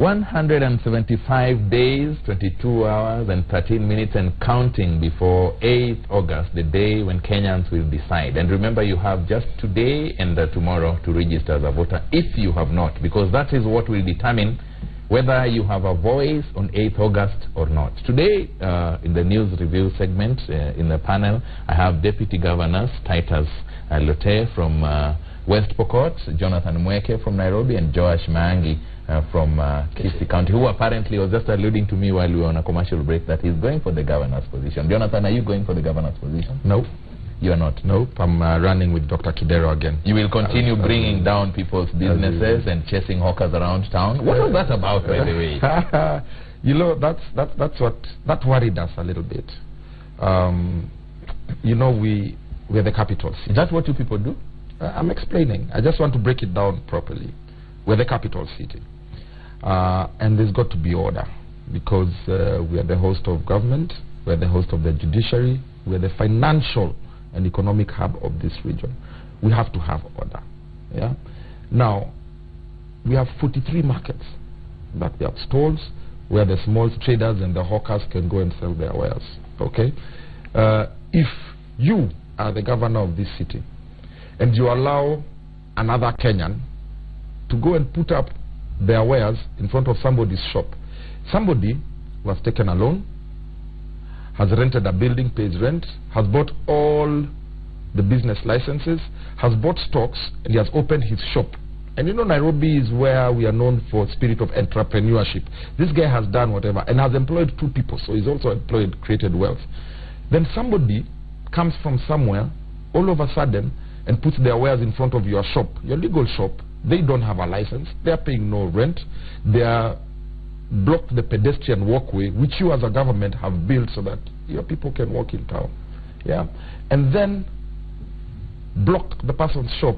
175 days, 22 hours and 13 minutes and counting before 8th August, the day when Kenyans will decide. And remember, you have just today and tomorrow to register as a voter if you have not, because that is what will determine whether you have a voice on 8th August or not. Today, in the news review segment, in the panel, I have Deputy Governors Titus Lote from West Pokot, Jonathan Mweke from Nairobi, and Joash Mangi from Kisii County, who apparently was just alluding to me while we were on a commercial break that he's going for the governor's position. Jonathan, are you going for the governor's position? No. You are not? Nope, I'm running with Dr. Kidero again. You will continue bringing down people's businesses and chasing hawkers around town? What was that about, by the way? You know, that worried us a little bit. You know, we're the capital city. Is that what you people do? I'm explaining. I just want to break it down properly. We're the capital city. And there's got to be order, because we are the host of government, we're the host of the judiciary, we're the financial and economic hub of this region. We have to have order. Yeah. Now, we have 43 markets that we have stalls where the small traders and the hawkers can go and sell their wares. Okay. If you are the governor of this city and you allow another Kenyan to go and put up their wares in front of somebody's shop, somebody who has taken a loan, has rented a building, pays rent, has bought all the business licenses, has bought stocks, and he has opened his shop. And you know, Nairobi is where we are known for spirit of entrepreneurship. This guy has done whatever and has employed 2 people, so he's also employed, created wealth. Then somebody comes from somewhere all of a sudden and puts their wares in front of your shop, your legal shop. They don't have a license, they are paying no rent, they are blocked the pedestrian walkway which you as a government have built so that your people can walk in town. Yeah. And then block the person's shop,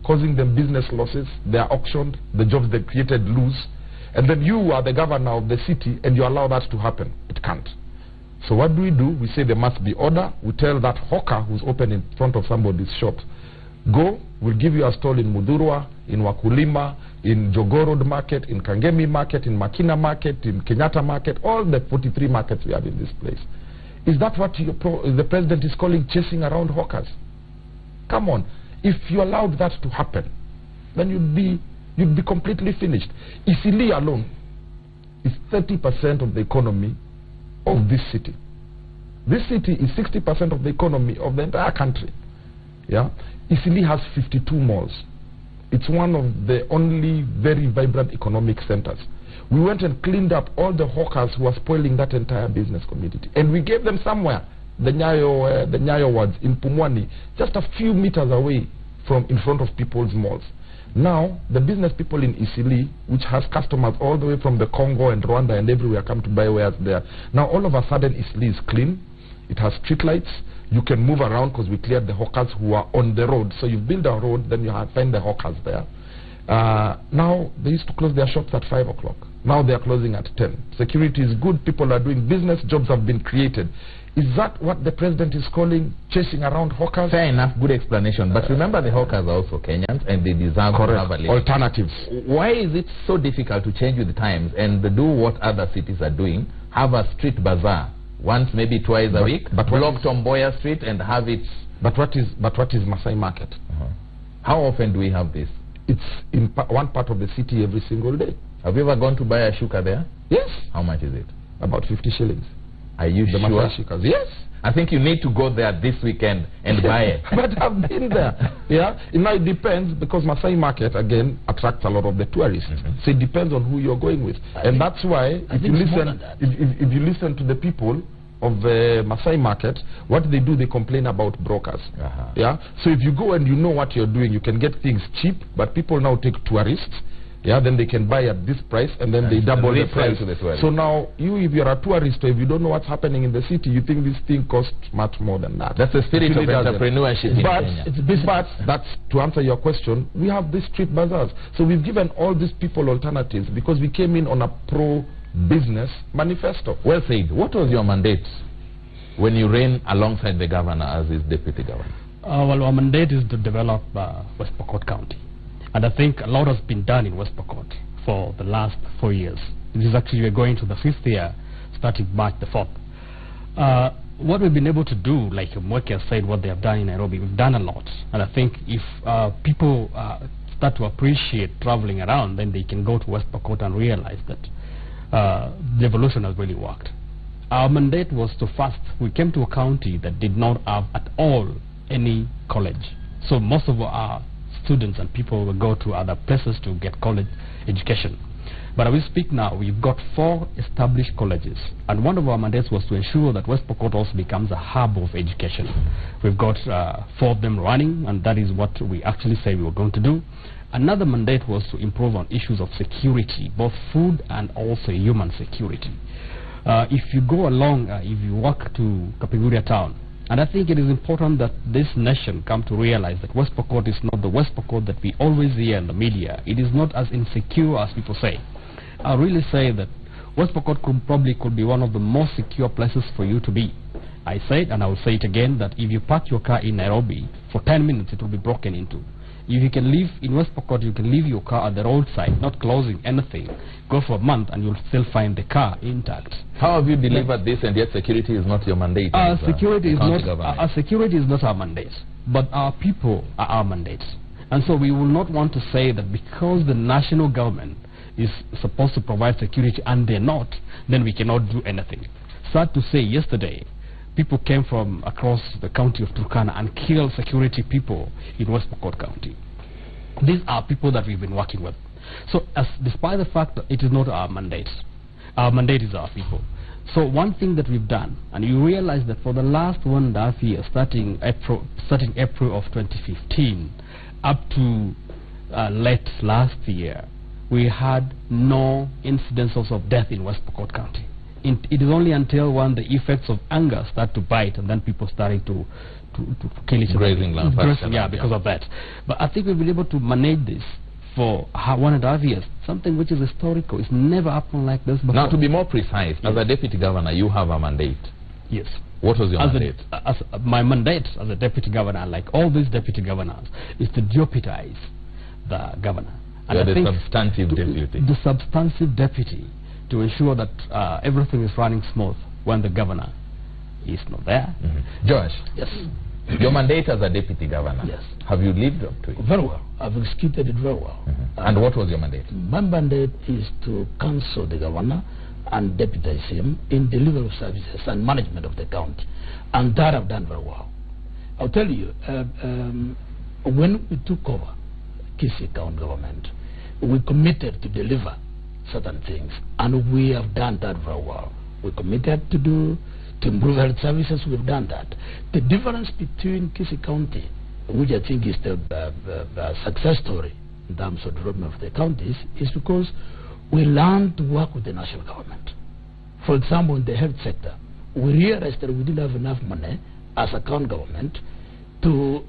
causing them business losses. They are auctioned, the jobs they created lose, and then you are the governor of the city and you allow that to happen. It can't. So what do? We say there must be order. We tell that hawker who's open in front of somebody's shop, go, we'll give you a stall in Mudhurwa, in Wakulima, in Jogoo Road Market, in Kangemi Market, in Makina Market, in Kenyatta Market, all the 43 markets we have in this place. Is that what the president is calling chasing around hawkers? Come on. If you allowed that to happen, then you'd be completely finished. Isili alone is 30% of the economy of this city. This city is 60% of the economy of the entire country. Yeah. Isili has 52 malls. It's one of the only very vibrant economic centers. We went and cleaned up all the hawkers who were spoiling that entire business community, and we gave them somewhere, the Nyayo wards in Pumwani, just a few meters away from in front of people's malls. Now, the business people in Isili, which has customers all the way from the Congo and Rwanda and everywhere, come to buy wares there. Now, all of a sudden, Isili is clean. It has street lights. You can move around because we cleared the hawkers who are on the road. So you build a road, then you find the hawkers there. Now, they used to close their shops at 5 o'clock. Now they are closing at 10. Security is good. People are doing business. Jobs have been created. Is that what the president is calling chasing around hawkers? Fair enough, good explanation. But remember, the hawkers are also Kenyans and they deserve to have a living. Alternatives. Why is it so difficult to change with the times and do what other cities are doing? Have a street bazaar once, maybe twice a week, block Tomboya Street and have it. But what is Masai Market? How often do we have this? It's in one part of the city every single day. Have you ever gone to buy a shuka there? Yes. How much is it? About 50 shillings. Are you the sure? Shukas. Yes. I think you need to go there this weekend and buy it. But I've been there. Yeah. Now it depends, because Masai Market again attracts a lot of the tourists. So it depends on who you're going with, and that's why if you listen to the people of the Masai Market, what they do, they complain about brokers. Yeah. So if you go and you know what you're doing, you can get things cheap, but people now take tourists. Yeah, then they can buy at this price, and then they double the price. So now, if you're a tourist, or if you don't know what's happening in the city, you think this thing costs much more than that. That's the spirit of entrepreneurship in Kenya. But that's, to answer your question, we have these street bazaars. So we've given all these people alternatives because we came in on a pro-business manifesto. Well said. What was your mandate when you ran alongside the governor as his deputy governor? Well, our mandate is to develop West Pokot County. And I think a lot has been done in West Pokot. for the last 4 years. It is actually, we're going to the 5th year, starting March the 4th. What we've been able to do, like Mweke has said, what they have done in Nairobi, we've done a lot. And I think if people start to appreciate traveling around, then they can go to West Pokot and realize that the evolution has really worked. Our mandate was to first, we came to a county that did not have at all any college. So most of our students and people will go to other places to get college education. But as we speak now, we've got 4 established colleges, and one of our mandates was to ensure that West Pokot also becomes a hub of education. We've got 4 of them running, and that is what we actually say we were going to do. Another mandate was to improve on issues of security, both food and also human security. If you go along, if you walk to Kapiguria town, and I think it is important that this nation come to realize that West Pokot is not the West Pokot that we always hear in the media. It is not as insecure as people say. I really say that West Pokot could be one of the most secure places for you to be. I said, and I will say it again, that if you park your car in Nairobi, for 10 minutes it will be broken into. If you can live in West Pokot, you can leave your car at the roadside, not closing anything. Go for a month and you'll still find the car intact. How have you delivered this, and yet security is not your mandate? Security is not our mandate, but our people are our mandates. And so we will not want to say that because the national government is supposed to provide security and they're not, then we cannot do anything. Sad to say, yesterday people came from across the county of Turkana and killed security people in West Pokot County. These are people that we've been working with. So despite the fact that it is not our mandate is our people. So one thing that we've done, and you realize that for the last 1.5 years, starting April of 2015 up to late last year, we had no incidences of death in West Pokot County. It is only until when the effects of anger start to bite, and then people starting to kill each other. Grazing land. Yeah, because of that. But I think we've been able to manage this for 1.5 years, something which is historical. It's never happened like this before. Now, to be more precise, yes, as a deputy governor, you have a mandate. Yes. What was your mandate? My mandate as a deputy governor, like all these deputy governors, is to deputize the governor. You're the substantive deputy. The substantive deputy, to ensure that everything is running smooth when the governor is not there. Josh. Yes. Your mandate as a deputy governor. Yes. Have you lived up to it? Very well. I've executed it very well. And what was your mandate? My mandate is to counsel the governor and deputize him in delivery of services and management of the county. And that I've done very well. I'll tell you, when we took over Kisii County government, we committed to deliver certain things, and we have done that very well. We committed to improve health services. We've done that. The difference between Kisii County, which I think is the success story in terms of development of the counties, is because we learned to work with the national government. For example, in the health sector, we realized that we didn't have enough money as a county government to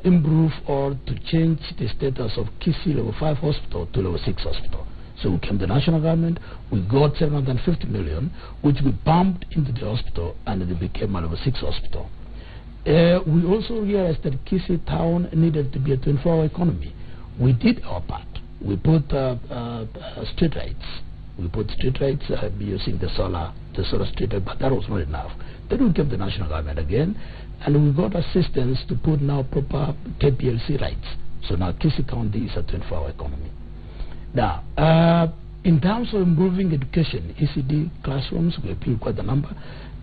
improve or to change the status of Kisii level 5 hospital to level 6 hospital. So we came to the national government, we got 750 million, which we pumped into the hospital, and it became a level 6 hospital. We also realized that Kisii town needed to be a 24-hour economy. We did our part. We put street lights. We put street lights using the solar street light, but that was not enough. Then we came to the national government again, and we got assistance to put now proper KPLC lights. So now Kisii County is a 24-hour economy. Now, in terms of improving education, ECD classrooms, we built quite a number.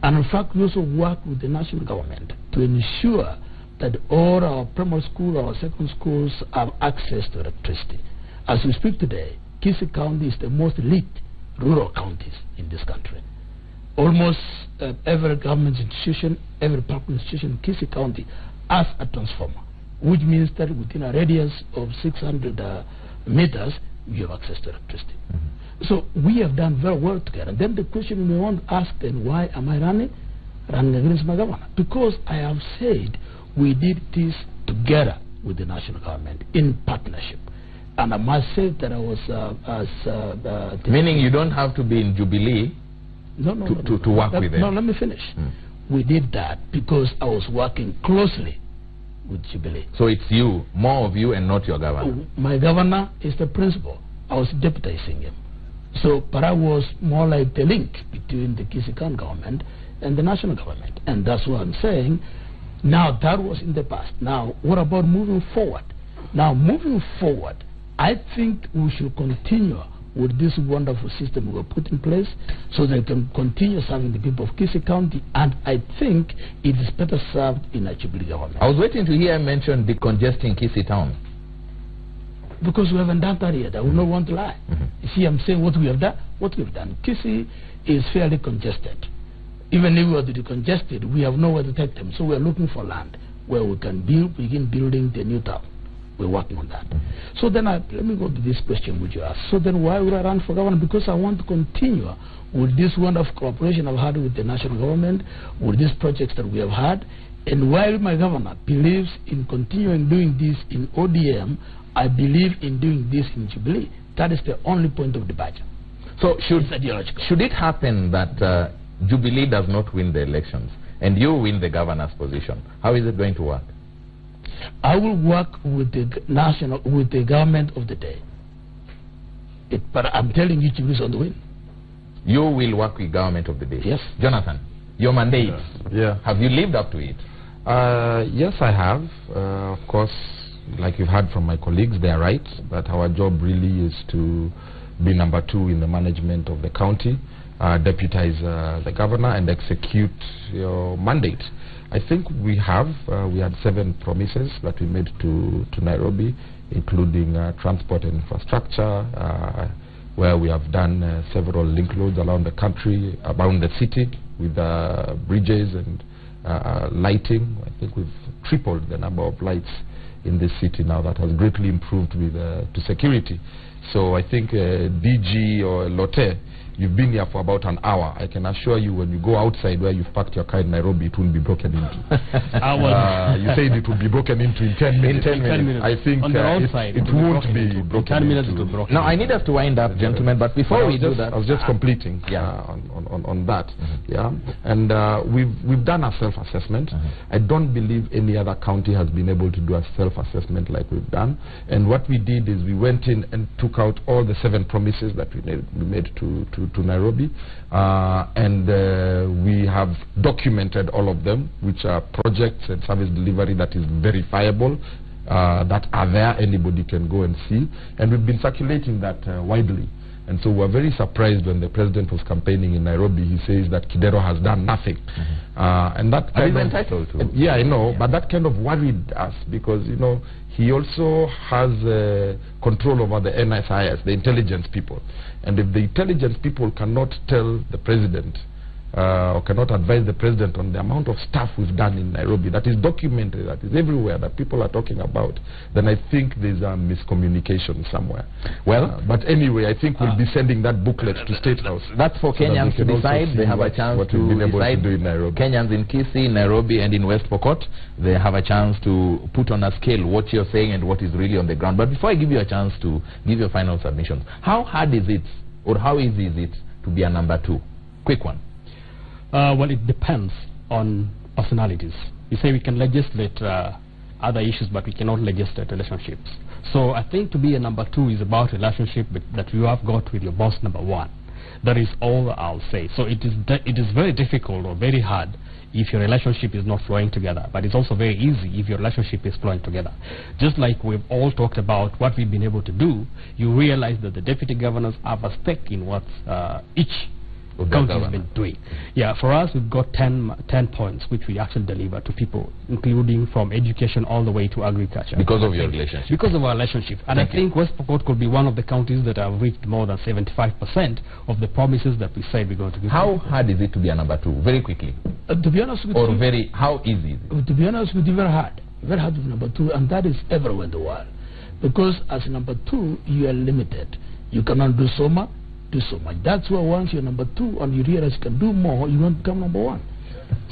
And in fact, we also work with the national government to ensure that all our primary school, our secondary schools have access to electricity. As we speak today, Kisii County is the most elite rural counties in this country. Almost every government institution, every public institution in Kisii County has a transformer, which means that within a radius of 600 meters, you have access to electricity. So we have done very well together. And then the question you may want to ask, then why am I running against my governor? Because I have said we did this together with the national government in partnership. And I must say that I was... meaning you don't have to be in Jubilee to work with them. No, let me finish. We did that because I was working closely with Jubilee. So it's you, more of you, and not your governor. My governor is the principal. I was deputizing him. So Para was more like the link between the Kisii County government and the national government. And that's what I'm saying. Now, that was in the past. Now, what about moving forward? Now, moving forward, I think we should continue with this wonderful system we have put in place so they can continue serving the people of Kisii County, and I think it is better served in a Jubilee government. I was waiting to hear mention decongesting Kisii town. Because we haven't done that yet. I would not want to lie. You see, I'm saying what we have done. What we've done. Kisii is fairly congested. Even if we were to decongest it, we have nowhere to take them. So we are looking for land where we can begin building the new town. We're working on that. So then let me go to this question which you asked. So then why would I run for governor? Because I want to continue with this wonderful cooperation I've had with the national government, with these projects that we have had. And while my governor believes in continuing doing this in ODM, I believe in doing this in Jubilee. That is the only point of departure. So should it happen that Jubilee does not win the elections and you win the governor's position, how is it going to work? I will work with the government of the day. But I'm telling you, Jubilee is on the win. You will work with government of the day. Yes. Jonathan, your mandate. Yeah. Have you lived up to it? Yes, I have. Of course, like you've heard from my colleagues, they are right that our job really is to be number 2 in the management of the county, deputize the governor and execute your mandate. I think we have. We had 7 promises that we made to Nairobi, including transport and infrastructure, where we have done several link roads around the country, around the city, with bridges and lighting. I think we've tripled the number of lights in this city now. That has greatly improved with to security. So I think DG or Lotte, you've been here for about an hour. I can assure you when you go outside where you've parked your car in Nairobi, it won't be broken into. You said it will be broken into in 10 minutes. In 10 minutes. I think on the outside, it won't be broken 10 minutes into. it will broken. Now, I need us to wind up, gentlemen, but before we do that... I was just completing on that. Yeah, and we've done a self-assessment. I don't believe any other county has been able to do a self-assessment like we've done. And what we did is we went in and took out all the 7 promises that we made to Nairobi, and we have documented all of them, which are projects and service delivery that is verifiable, that are there, anybody can go and see, and we've been circulating that widely. And so we're very surprised when the president was campaigning in Nairobi, he says that Kidero has done nothing. And that kind he's of, entitled to. Yeah, I know, but that kind of worried us because, you know, he also has control over the NSIS, the intelligence people. And if the intelligence people cannot tell the president or cannot advise the president on the amount of stuff we've done in Nairobi that is documented, that is everywhere, that people are talking about, then I think there's a miscommunication somewhere. Well, but anyway, I think we'll be sending that booklet to State House. That's for Kenyans to decide. They have a chance to decide. Do in Nairobi. Kenyans in Kisii, Nairobi, and in West Pokot, they have a chance to put on a scale what you're saying and what is really on the ground. But before I give you a chance to give your final submissions, how hard is it, or how easy is it to be a number 2? Quick one. Well, it depends on personalities. You say we can legislate other issues, but we cannot legislate relationships. So I think to be a number 2 is about relationship that you have got with your boss number 1. That is all I'll say. So it is very difficult or very hard if your relationship is not flowing together, but it's also very easy if your relationship is flowing together. Just like we've all talked about what we've been able to do, you realize that the deputy governors have a stake in what each county has been doing. Yeah, for us, we've got 10 points which we actually deliver to people, including from education all the way to agriculture. Because of your relationship. Because of our relationship. And I think West Pokot could be one of the counties that have reached more than 75% of the promises that we said we're going to give. How hard is it to be a number 2? Very quickly. To be honest with you, how easy is it? To be honest with you, very hard. Very hard to be number 2, and that is everywhere in the world. Because as number 2, you are limited. You cannot do so much. That's why once you're number 2 and you realize you can do more, you want to become number 1.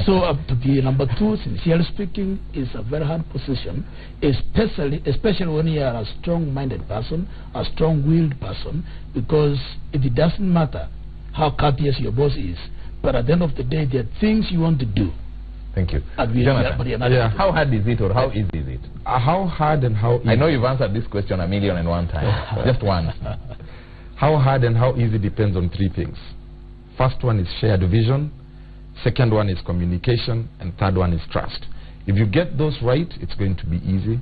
So to be number 2, sincerely speaking, is a very hard position, especially when you are a strong-minded person, a strong-willed person, because it doesn't matter how courteous your boss is, but at the end of the day, there are things you want to do. Thank you. Yeah. How hard is it, or how easy is it? How hard and how easy? I know you've answered this question 1,000,001 times. Just one. How hard and how easy depends on three things. First one is shared vision, second one is communication, and third one is trust. If you get those right, it's going to be easy.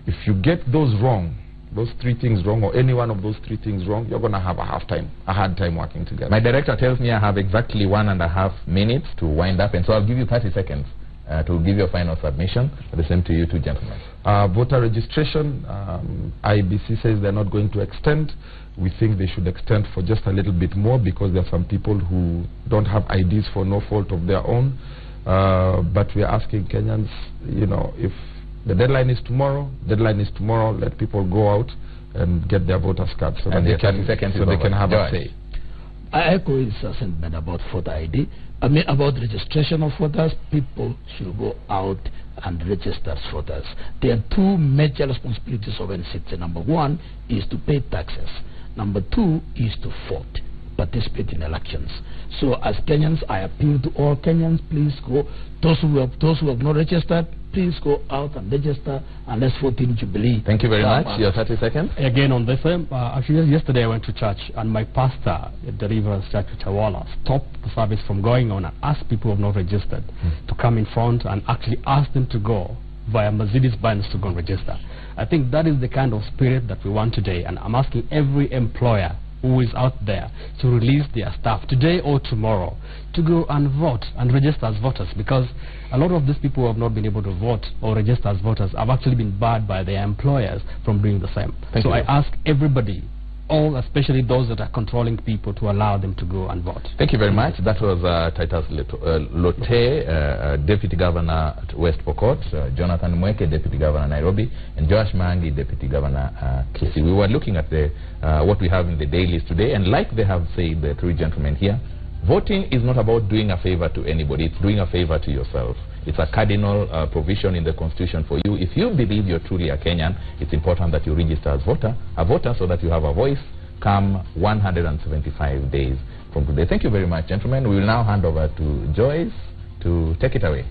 If you get those wrong, those three things wrong, or any one of those three things wrong, you're going to have a hard time working together. My director tells me I have exactly 1.5 minutes to wind up, and so I'll give you 30 seconds to give your final submission. The same to you two gentlemen. Voter registration, IEBC says they're not going to extend. We think they should extend for just a little bit more because there are some people who don't have IDs for no fault of their own. But we are asking Kenyans, you know, if the deadline is tomorrow, let people go out and get their voters cards so that they can have a say. I echo his sentiment about voter ID. I mean, about registration of voters. People should go out and register as voters. There are two major responsibilities of any citizen. Number one is to pay taxes. Number two is to vote, participate in elections. So as Kenyans, I appeal to all Kenyans, please go. Those who have not registered, please go out and register, and let's vote in Jubilee. Thank you very much. Your 30 seconds. Again on this, actually yesterday I went to church, and my pastor at the Rivers Church Chawala stopped the service from going on and asked people who have not registered to come in front and actually ask them to go via Mercedes-Benz to go and register. I think that is the kind of spirit that we want today, and I'm asking every employer who is out there to release their staff today or tomorrow to go and vote and register as voters, because a lot of these people who have not been able to vote or register as voters have actually been barred by their employers from doing the same. So I ask everybody, all, especially those that are controlling people, to allow them to go and vote. Thank you very much. That was Titus Lote, Deputy Governor at West Pokot, Jonathan Mweke, Deputy Governor Nairobi, and Joash Mangi, Deputy Governor Kisii. We were looking at the what we have in the dailies today, and like they have said, the three gentlemen here, voting is not about doing a favor to anybody, it's doing a favor to yourself. It's a cardinal provision in the Constitution for you. If you believe you're truly a Kenyan, it's important that you register as a voter so that you have a voice come 175 days from today. Thank you very much, gentlemen. We will now hand over to Joyce to take it away.